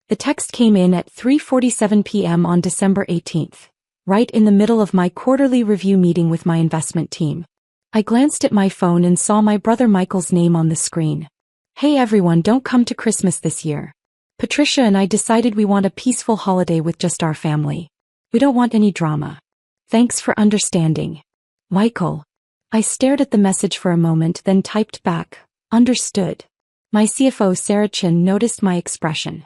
The text came in at 3:47 p.m. on December 18th, right in the middle of my quarterly review meeting with my investment team. I glanced at my phone and saw my brother Michael's name on the screen. "Hey everyone, don't come to Christmas this year. Patricia and I decided we want a peaceful holiday with just our family. We don't want any drama. Thanks for understanding. Michael." I stared at the message for a moment, then typed back, "Understood." My CFO Sarah Chin noticed my expression.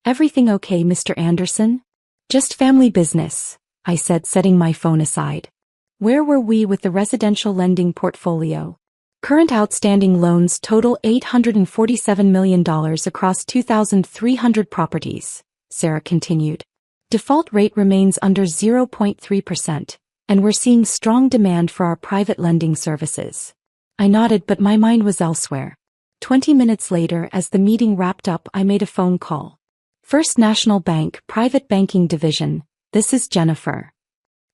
"Everything okay, Mr. Anderson?" "Just family business," I said, setting my phone aside. Where were we with the residential lending portfolio? Current outstanding loans total $847 million across 2,300 properties, Sarah continued. Default rate remains under 0.3%, and we're seeing strong demand for our private lending services. I nodded, but my mind was elsewhere. 20 minutes later, as the meeting wrapped up, I made a phone call. First National Bank, Private Banking Division, this is Jennifer.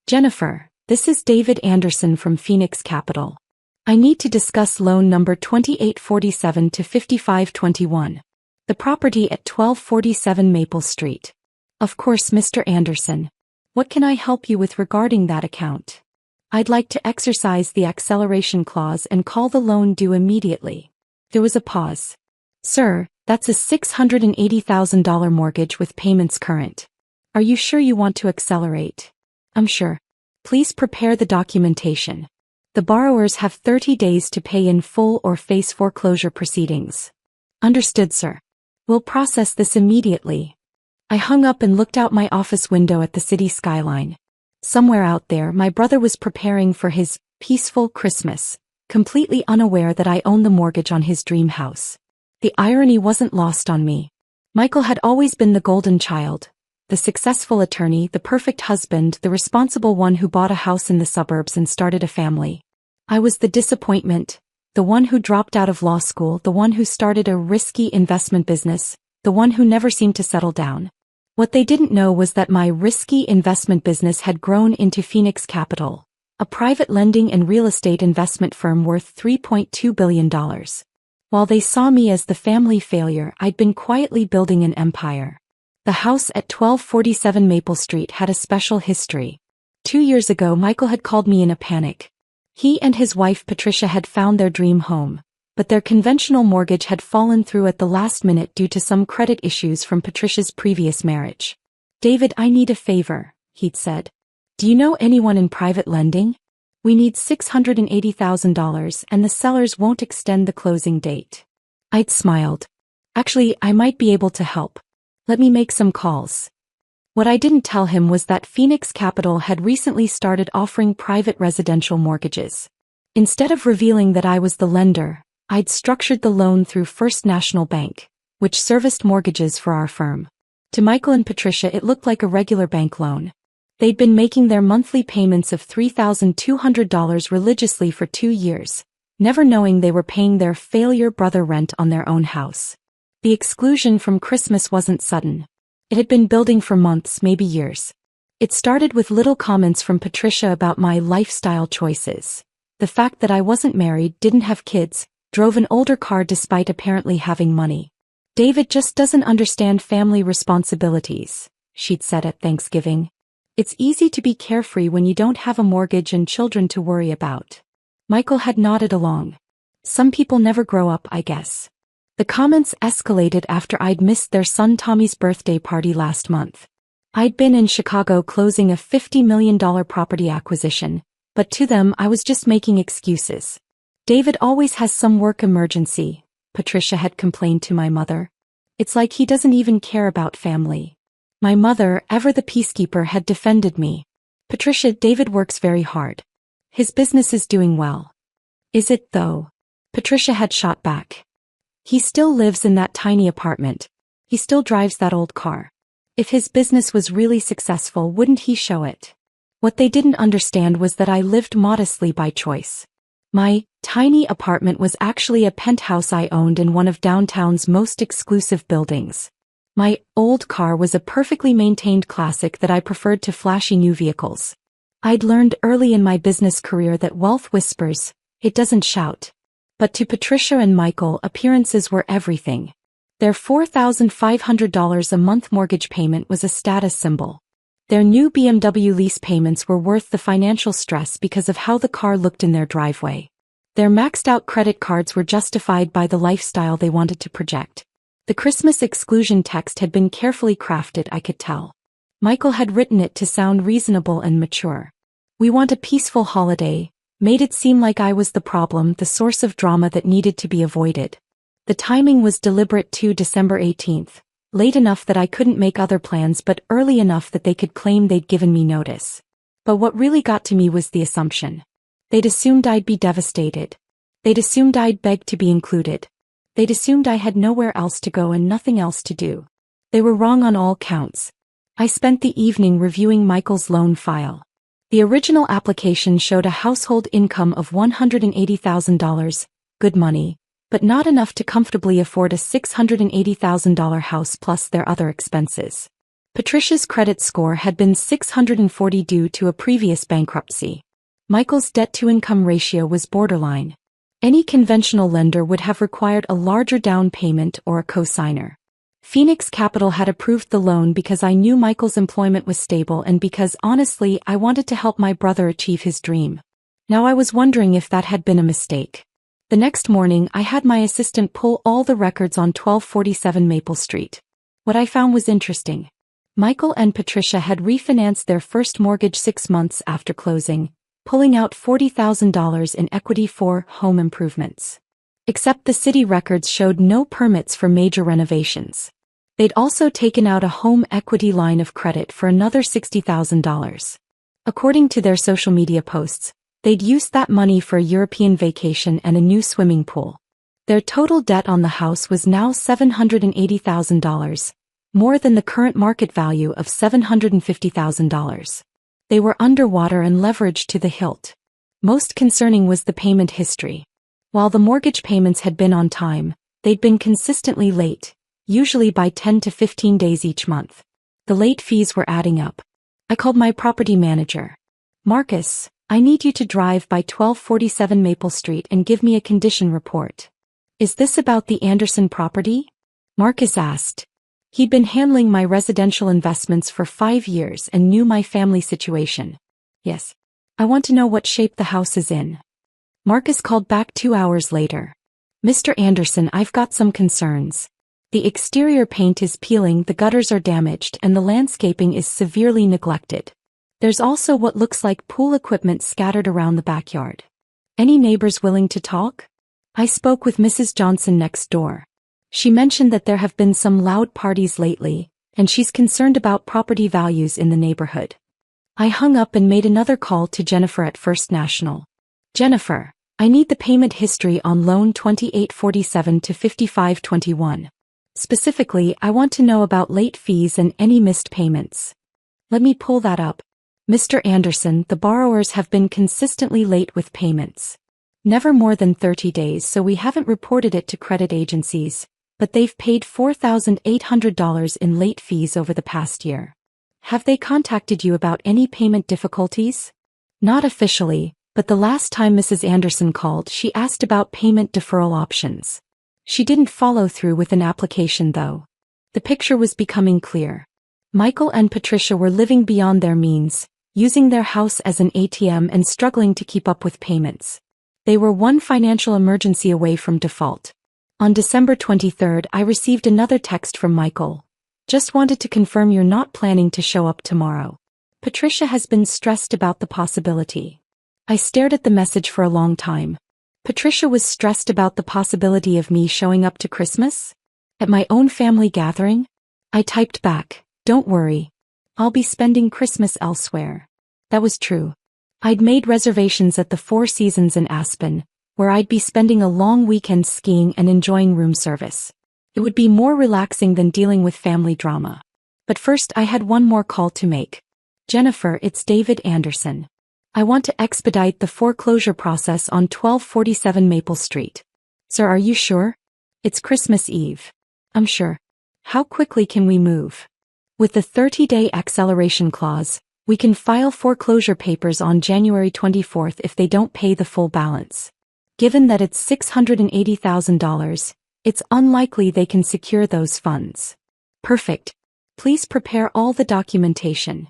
Jennifer, this is David Anderson from Phoenix Capital. I need to discuss loan number 2847 to 5521. The property at 1247 Maple Street. Of course, Mr. Anderson. What can I help you with regarding that account? I'd like to exercise the acceleration clause and call the loan due immediately. There was a pause. Sir, that's a $680,000 mortgage with payments current. Are you sure you want to accelerate? I'm sure. Please prepare the documentation. The borrowers have 30 days to pay in full or face foreclosure proceedings. Understood, sir. We'll process this immediately. I hung up and looked out my office window at the city skyline. Somewhere out there, my brother was preparing for his peaceful Christmas, completely unaware that I owned the mortgage on his dream house. The irony wasn't lost on me. Michael had always been the golden child, the successful attorney, the perfect husband, the responsible one who bought a house in the suburbs and started a family. I was the disappointment, the one who dropped out of law school, the one who started a risky investment business, the one who never seemed to settle down. What they didn't know was that my risky investment business had grown into Phoenix Capital, a private lending and real estate investment firm worth $3.2 billion. While they saw me as the family failure, I'd been quietly building an empire. The house at 1247 Maple Street had a special history. 2 years ago, Michael had called me in a panic. He and his wife Patricia had found their dream home, but their conventional mortgage had fallen through at the last minute due to some credit issues from Patricia's previous marriage. "David, I need a favor," he'd said. "Do you know anyone in private lending? We need $680,000 and the sellers won't extend the closing date." I'd smiled. "Actually, I might be able to help. Let me make some calls." What I didn't tell him was that Phoenix Capital had recently started offering private residential mortgages. Instead of revealing that I was the lender, I'd structured the loan through First National Bank, which serviced mortgages for our firm. To Michael and Patricia, it looked like a regular bank loan. They'd been making their monthly payments of $3,200 religiously for 2 years, never knowing they were paying their failure brother rent on their own house. The exclusion from Christmas wasn't sudden. It had been building for months, maybe years. It started with little comments from Patricia about my lifestyle choices. The fact that I wasn't married, didn't have kids, drove an older car despite apparently having money. "David just doesn't understand family responsibilities," she'd said at Thanksgiving. "It's easy to be carefree when you don't have a mortgage and children to worry about." Michael had nodded along. Some people never grow up, I guess. The comments escalated after I'd missed their son Tommy's birthday party last month. I'd been in Chicago closing a $50 million property acquisition, but to them I was just making excuses. "David always has some work emergency," Patricia had complained to my mother. "It's like he doesn't even care about family." My mother, ever the peacekeeper, had defended me. "Patricia, David works very hard. His business is doing well." "Is it though?" Patricia had shot back. "He still lives in that tiny apartment. He still drives that old car. If his business was really successful, wouldn't he show it?" What they didn't understand was that I lived modestly by choice. My tiny apartment was actually a penthouse I owned in one of downtown's most exclusive buildings. My old car was a perfectly maintained classic that I preferred to flashy new vehicles. I'd learned early in my business career that wealth whispers, it doesn't shout. But to Patricia and Michael, appearances were everything. Their $4,500 a month mortgage payment was a status symbol. Their new BMW lease payments were worth the financial stress because of how the car looked in their driveway. Their maxed-out credit cards were justified by the lifestyle they wanted to project. The Christmas exclusion text had been carefully crafted, I could tell. Michael had written it to sound reasonable and mature. "We want a peaceful holiday," made it seem like I was the problem, the source of drama that needed to be avoided. The timing was deliberate too, December 18th. Late enough that I couldn't make other plans but early enough that they could claim they'd given me notice. But what really got to me was the assumption. They'd assumed I'd be devastated. They'd assumed I'd beg to be included. They'd assumed I had nowhere else to go and nothing else to do. They were wrong on all counts. I spent the evening reviewing Michael's loan file. The original application showed a household income of $180,000, good money, but not enough to comfortably afford a $680,000 house plus their other expenses. Patricia's credit score had been 640 due to a previous bankruptcy. Michael's debt-to-income ratio was borderline. Any conventional lender would have required a larger down payment or a co-signer. Phoenix Capital had approved the loan because I knew Michael's employment was stable and because, honestly, I wanted to help my brother achieve his dream. Now I was wondering if that had been a mistake. The next morning, I had my assistant pull all the records on 1247 Maple Street. What I found was interesting. Michael and Patricia had refinanced their first mortgage 6 months after closing, pulling out $40,000 in equity for home improvements. Except the city records showed no permits for major renovations. They'd also taken out a home equity line of credit for another $60,000. According to their social media posts, they'd used that money for a European vacation and a new swimming pool. Their total debt on the house was now $780,000, more than the current market value of $750,000. They were underwater and leveraged to the hilt. Most concerning was the payment history. While the mortgage payments had been on time, they'd been consistently late, usually by 10 to 15 days each month. The late fees were adding up. I called my property manager. "Marcus, I need you to drive by 1247 Maple Street and give me a condition report." "Is this about the Anderson property?" Marcus asked. He'd been handling my residential investments for 5 years and knew my family situation. "Yes. I want to know what shape the house is in." Marcus called back 2 hours later. "Mr. Anderson, I've got some concerns. The exterior paint is peeling, the gutters are damaged, and the landscaping is severely neglected. There's also what looks like pool equipment scattered around the backyard. Any neighbors willing to talk?" I spoke with Mrs. Johnson next door. She mentioned that there have been some loud parties lately, and she's concerned about property values in the neighborhood. I hung up and made another call to Jennifer at First National. "Jennifer, I need the payment history on loan 2847 to 5521. Specifically, I want to know about late fees and any missed payments." "Let me pull that up. Mr. Anderson, the borrowers have been consistently late with payments. Never more than 30 days, so we haven't reported it to credit agencies, but they've paid $4,800 in late fees over the past year. Have they contacted you about any payment difficulties?" "Not officially, but the last time Mrs. Anderson called, she asked about payment deferral options. She didn't follow through with an application though." The picture was becoming clear. Michael and Patricia were living beyond their means, using their house as an ATM and struggling to keep up with payments. They were one financial emergency away from default. On December 23rd, I received another text from Michael. "Just wanted to confirm you're not planning to show up tomorrow. Patricia has been stressed about the possibility." I stared at the message for a long time. Patricia was stressed about the possibility of me showing up to Christmas? At my own family gathering? I typed back, "Don't worry. I'll be spending Christmas elsewhere." That was true. I'd made reservations at the Four Seasons in Aspen, where I'd be spending a long weekend skiing and enjoying room service. It would be more relaxing than dealing with family drama. But first I had one more call to make. "Jennifer, it's David Anderson. I want to expedite the foreclosure process on 1247 Maple Street." "Sir, are you sure? It's Christmas Eve." "I'm sure. How quickly can we move?" "With the 30-day acceleration clause, we can file foreclosure papers on January 24th if they don't pay the full balance. Given that it's $680,000, It's unlikely they can secure those funds. Perfect. Please prepare all the documentation.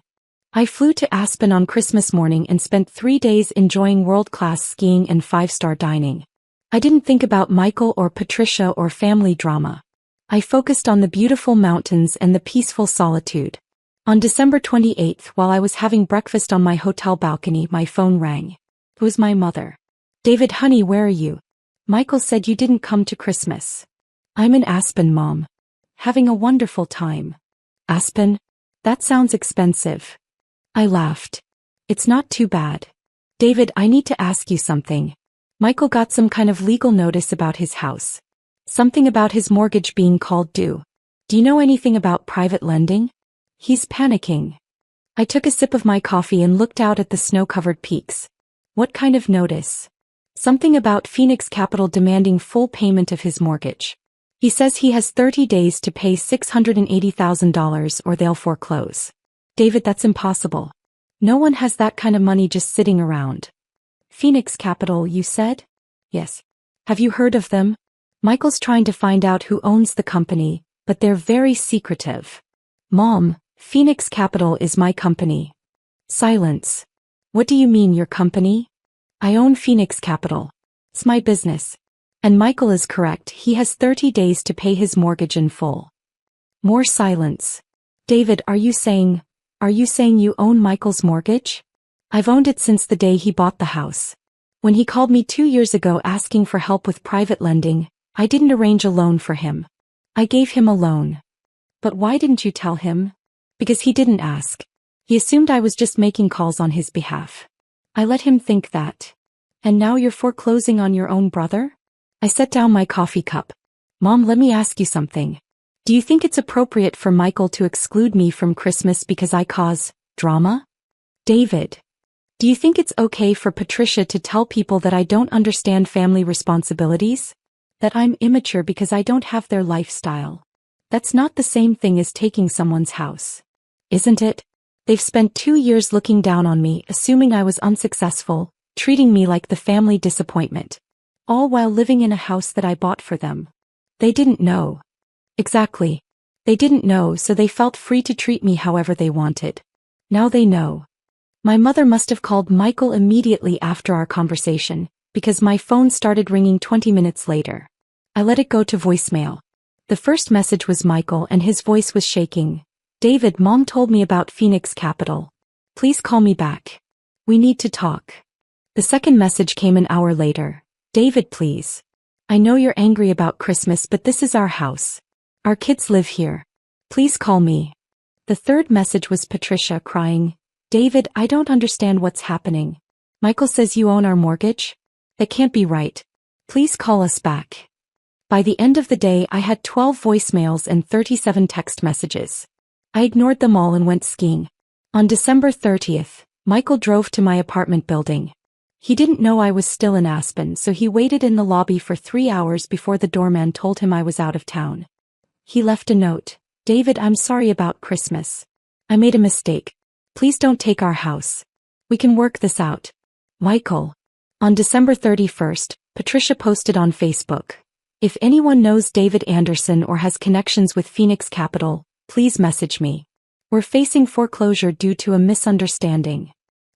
I flew to Aspen on Christmas morning and spent 3 days enjoying world-class skiing and 5-star dining. I didn't think about Michael or Patricia or family drama. I focused on the beautiful mountains and the peaceful solitude. On December 28th, while I was having breakfast on my hotel balcony, my phone rang. It was my mother. David, honey, where are you? Michael said you didn't come to Christmas. I'm in Aspen, Mom. Having a wonderful time. Aspen? That sounds expensive. I laughed. It's not too bad. David, I need to ask you something. Michael got some kind of legal notice about his house. Something about his mortgage being called due. Do you know anything about private lending? He's panicking. I took a sip of my coffee and looked out at the snow-covered peaks. What kind of notice? Something about Phoenix Capital demanding full payment of his mortgage. He says he has 30 days to pay $680,000 or they'll foreclose. David, that's impossible. No one has that kind of money just sitting around. Phoenix Capital, you said? Yes. Have you heard of them? Michael's trying to find out who owns the company, but they're very secretive. Mom, Phoenix Capital is my company. Silence. What do you mean your company? I own Phoenix Capital. It's my business. And Michael is correct, he has 30 days to pay his mortgage in full. More silence. David, are you saying you own Michael's mortgage? I've owned it since the day he bought the house. When he called me 2 years ago asking for help with private lending, I didn't arrange a loan for him. I gave him a loan. But why didn't you tell him? Because he didn't ask. He assumed I was just making calls on his behalf. I let him think that. And now you're foreclosing on your own brother? I set down my coffee cup. Mom, let me ask you something. Do you think it's appropriate for Michael to exclude me from Christmas because I cause drama? David. Do you think it's okay for Patricia to tell people that I don't understand family responsibilities? That I'm immature because I don't have their lifestyle? That's not the same thing as taking someone's house. Isn't it? They've spent 2 years looking down on me, assuming I was unsuccessful, treating me like the family disappointment. All while living in a house that I bought for them. They didn't know. Exactly. They didn't know, so they felt free to treat me however they wanted. Now they know. My mother must have called Michael immediately after our conversation, because my phone started ringing 20 minutes later. I let it go to voicemail. The first message was Michael and his voice was shaking. David, Mom told me about Phoenix Capital. Please call me back. We need to talk. The second message came an hour later. David, please. I know you're angry about Christmas, but this is our house. Our kids live here. Please call me. The third message was Patricia crying. David, I don't understand what's happening. Michael says you own our mortgage? That can't be right. Please call us back. By the end of the day, I had 12 voicemails and 37 text messages. I ignored them all and went skiing. On December 30th, Michael drove to my apartment building. He didn't know I was still in Aspen, so he waited in the lobby for 3 hours before the doorman told him I was out of town. He left a note. David, I'm sorry about Christmas. I made a mistake. Please don't take our house. We can work this out. Michael. On December 31st, Patricia posted on Facebook. If anyone knows David Anderson or has connections with Phoenix Capital, please message me. We're facing foreclosure due to a misunderstanding.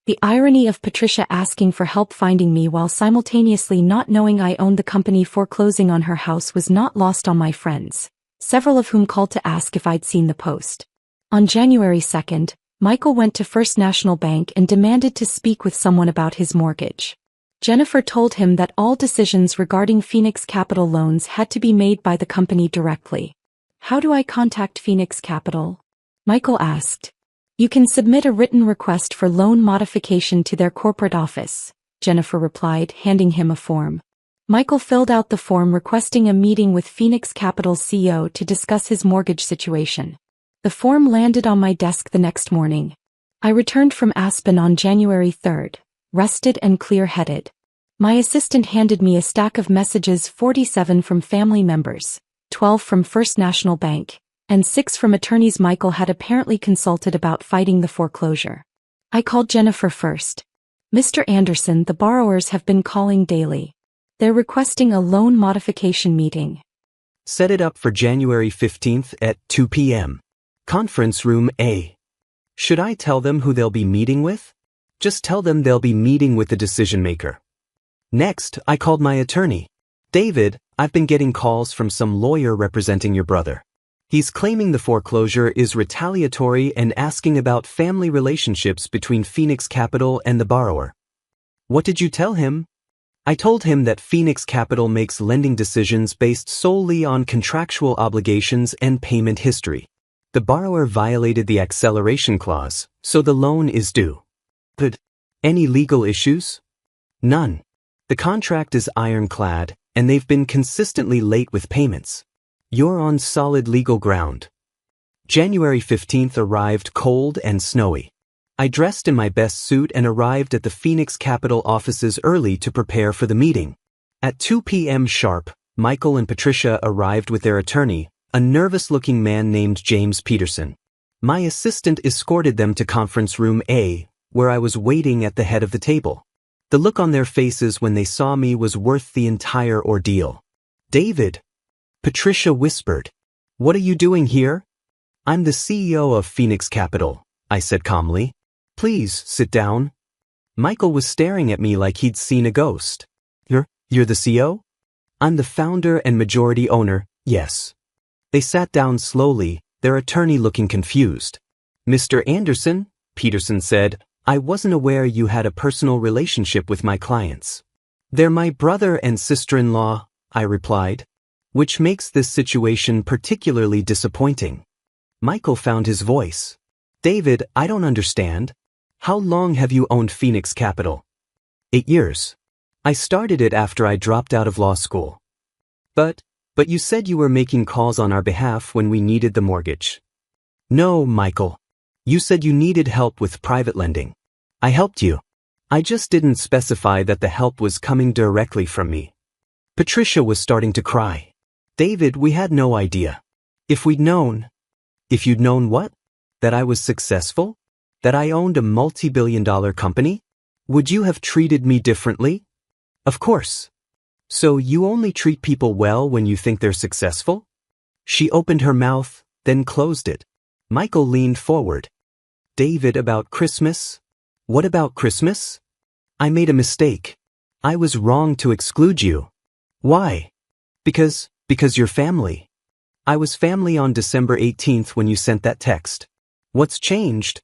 The irony of Patricia asking for help finding me while simultaneously not knowing I owned the company foreclosing on her house was not lost on my friends, several of whom called to ask if I'd seen the post. On January 2nd, Michael went to First National Bank and demanded to speak with someone about his mortgage. Jennifer told him that all decisions regarding Phoenix Capital loans had to be made by the company directly. How do I contact Phoenix Capital? Michael asked. You can submit a written request for loan modification to their corporate office, Jennifer replied, handing him a form. Michael filled out the form requesting a meeting with Phoenix Capital's CEO to discuss his mortgage situation. The form landed on my desk the next morning. I returned from Aspen on January 3rd, rested and clear-headed. My assistant handed me a stack of messages, 47 from family members, 12 from First National Bank, and 6 from attorneys Michael had apparently consulted about fighting the foreclosure. I called Jennifer first. Mr. Anderson, the borrowers have been calling daily. They're requesting a loan modification meeting. Set it up for January 15th at 2 p.m. Conference room A. Should I tell them who they'll be meeting with? Just tell them they'll be meeting with the decision maker. Next, I called my attorney. David, I've been getting calls from some lawyer representing your brother. He's claiming the foreclosure is retaliatory and asking about family relationships between Phoenix Capital and the borrower. What did you tell him? I told him that Phoenix Capital makes lending decisions based solely on contractual obligations and payment history. The borrower violated the acceleration clause, so the loan is due. But any legal issues? None. The contract is ironclad, and they've been consistently late with payments. You're on solid legal ground. January 15th arrived cold and snowy. I dressed in my best suit and arrived at the Phoenix Capital offices early to prepare for the meeting. At 2 p.m. sharp, Michael and Patricia arrived with their attorney, a nervous-looking man named James Peterson. My assistant escorted them to conference room A, where I was waiting at the head of the table. The look on their faces when they saw me was worth the entire ordeal. David, Patricia whispered. What are you doing here? I'm the CEO of Phoenix Capital, I said calmly. Please, sit down. Michael was staring at me like he'd seen a ghost. You're the CEO? I'm the founder and majority owner, yes. They sat down slowly, their attorney looking confused. Mr. Anderson, Peterson said, I wasn't aware you had a personal relationship with my clients. They're my brother and sister-in-law, I replied, which makes this situation particularly disappointing. Michael found his voice. David, I don't understand. How long have you owned Phoenix Capital? 8 years. I started it after I dropped out of law school. But you said you were making calls on our behalf when we needed the mortgage. No, Michael. You said you needed help with private lending. I helped you. I just didn't specify that the help was coming directly from me. Patricia was starting to cry. David, we had no idea. If you'd known what? That I was successful? That I owned a multi-billion-dollar company? Would you have treated me differently? Of course. So you only treat people well when you think they're successful? She opened her mouth, then closed it. Michael leaned forward. David, about Christmas? What about Christmas? I made a mistake. I was wrong to exclude you. Why? Because you're family. I was family on December 18th when you sent that text. What's changed?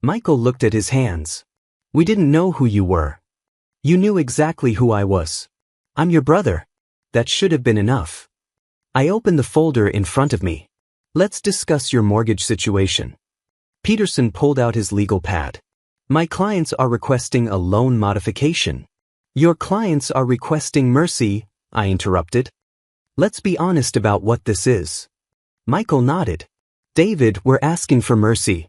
Michael looked at his hands. We didn't know who you were. You knew exactly who I was. I'm your brother. That should have been enough. I opened the folder in front of me. Let's discuss your mortgage situation. Peterson pulled out his legal pad. My clients are requesting a loan modification. Your clients are requesting mercy, I interrupted. Let's be honest about what this is. Michael nodded. David, we're asking for mercy.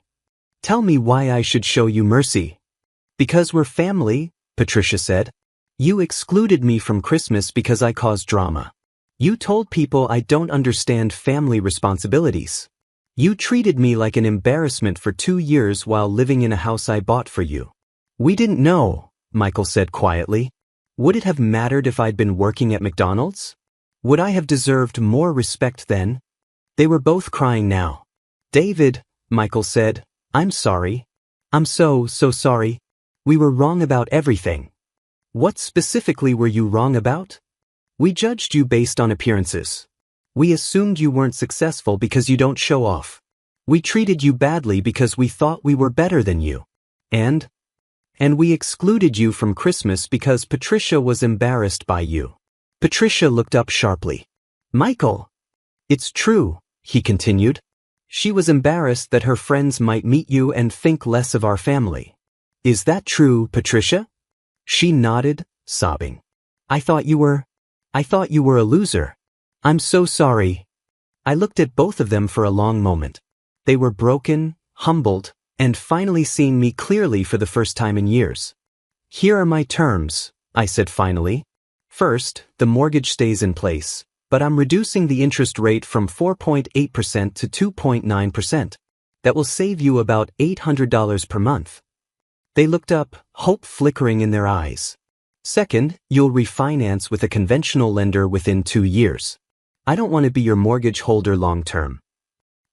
Tell me why I should show you mercy. Because we're family, Patricia said. You excluded me from Christmas because I caused drama. You told people I don't understand family responsibilities. You treated me like an embarrassment for 2 years while living in a house I bought for you. We didn't know, Michael said quietly. Would it have mattered if I'd been working at McDonald's? Would I have deserved more respect then? They were both crying now. David, Michael said, I'm sorry. I'm so sorry. We were wrong about everything. What specifically were you wrong about? We judged you based on appearances. We assumed you weren't successful because you don't show off. We treated you badly because we thought we were better than you. And we excluded you from Christmas because Patricia was embarrassed by you. Patricia looked up sharply. Michael! It's true, he continued. She was embarrassed that her friends might meet you and think less of our family. Is that true, Patricia? She nodded, sobbing. I thought you were a loser. I'm so sorry. I looked at both of them for a long moment. They were broken, humbled, and finally seeing me clearly for the first time in years. Here are my terms, I said finally. First, the mortgage stays in place, but I'm reducing the interest rate from 4.8% to 2.9%. That will save you about $800 per month. They looked up, hope flickering in their eyes. Second, you'll refinance with a conventional lender within 2 years. I don't want to be your mortgage holder long term.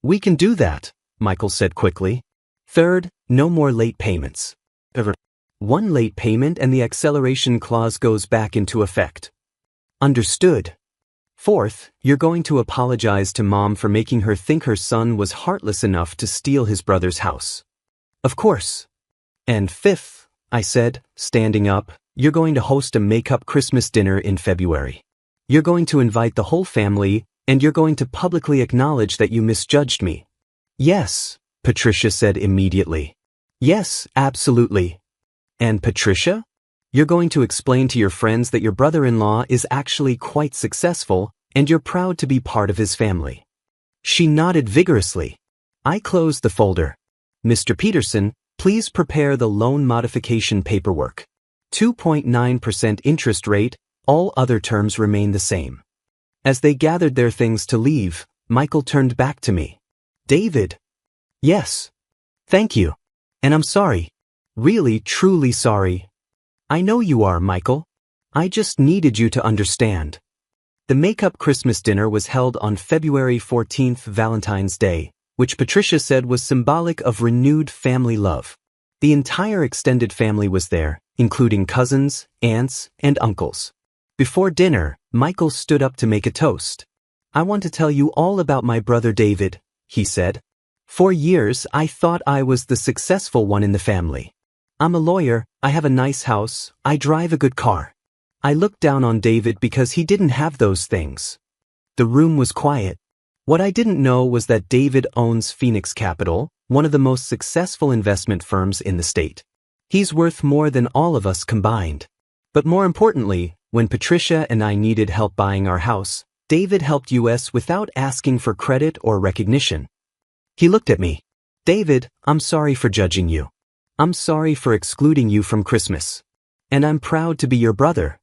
We can do that, Michael said quickly. Third, no more late payments. One late payment and the acceleration clause goes back into effect. Understood. Fourth, you're going to apologize to Mom for making her think her son was heartless enough to steal his brother's house. Of course. And fifth, I said, standing up, you're going to host a make-up Christmas dinner in February. You're going to invite the whole family, and you're going to publicly acknowledge that you misjudged me. Yes, Patricia said immediately. Yes, absolutely. And Patricia? You're going to explain to your friends that your brother-in-law is actually quite successful, and you're proud to be part of his family. She nodded vigorously. I closed the folder. Mr. Peterson, please prepare the loan modification paperwork. 2.9% interest rate, all other terms remain the same. As they gathered their things to leave, Michael turned back to me. David. Yes. Thank you. And I'm sorry. Really, truly sorry. I know you are, Michael. I just needed you to understand. The make-up Christmas dinner was held on February 14th, Valentine's Day, which Patricia said was symbolic of renewed family love. The entire extended family was there, including cousins, aunts, and uncles. Before dinner, Michael stood up to make a toast. I want to tell you all about my brother David, he said. For years, I thought I was the successful one in the family. I'm a lawyer, I have a nice house, I drive a good car. I looked down on David because he didn't have those things. The room was quiet. What I didn't know was that David owns Phoenix Capital, one of the most successful investment firms in the state. He's worth more than all of us combined. But more importantly, when Patricia and I needed help buying our house, David helped us without asking for credit or recognition. He looked at me. David, I'm sorry for judging you. I'm sorry for excluding you from Christmas. And I'm proud to be your brother.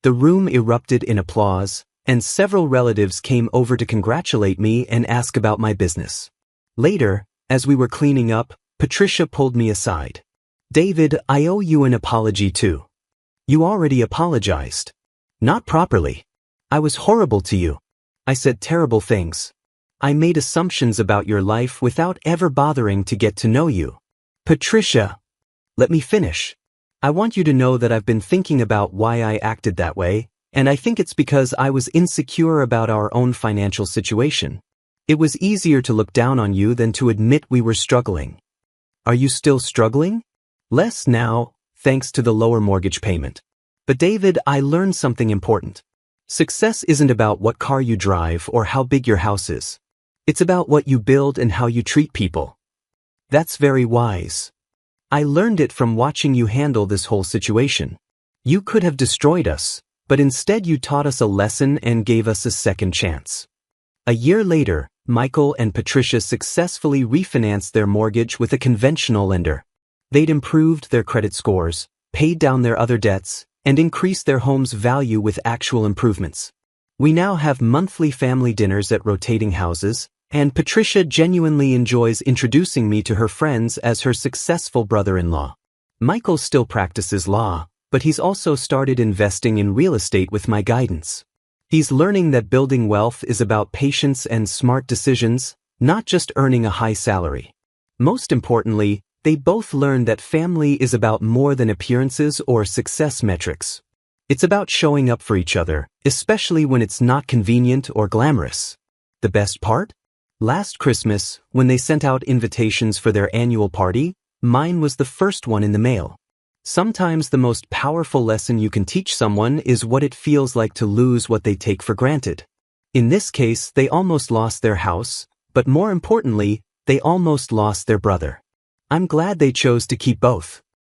The room erupted in applause, and several relatives came over to congratulate me and ask about my business. Later, as we were cleaning up, Patricia pulled me aside. David, I owe you an apology too. You already apologized. Not properly. I was horrible to you. I said terrible things. I made assumptions about your life without ever bothering to get to know you. Patricia, let me finish. I want you to know that I've been thinking about why I acted that way, and I think it's because I was insecure about our own financial situation. It was easier to look down on you than to admit we were struggling. Are you still struggling? Less now, thanks to the lower mortgage payment. But David, I learned something important. Success isn't about what car you drive or how big your house is. It's about what you build and how you treat people. That's very wise. I learned it from watching you handle this whole situation. You could have destroyed us, but instead you taught us a lesson and gave us a second chance. A year later, Michael and Patricia successfully refinanced their mortgage with a conventional lender. They'd improved their credit scores, paid down their other debts, and increased their home's value with actual improvements. We now have monthly family dinners at rotating houses, and Patricia genuinely enjoys introducing me to her friends as her successful brother-in-law. Michael still practices law, but he's also started investing in real estate with my guidance. He's learning that building wealth is about patience and smart decisions, not just earning a high salary. Most importantly, they both learned that family is about more than appearances or success metrics. It's about showing up for each other, especially when it's not convenient or glamorous. The best part? Last Christmas, when they sent out invitations for their annual party, mine was the first one in the mail. Sometimes the most powerful lesson you can teach someone is what it feels like to lose what they take for granted. In this case, they almost lost their house, but more importantly, they almost lost their brother. I'm glad they chose to keep both.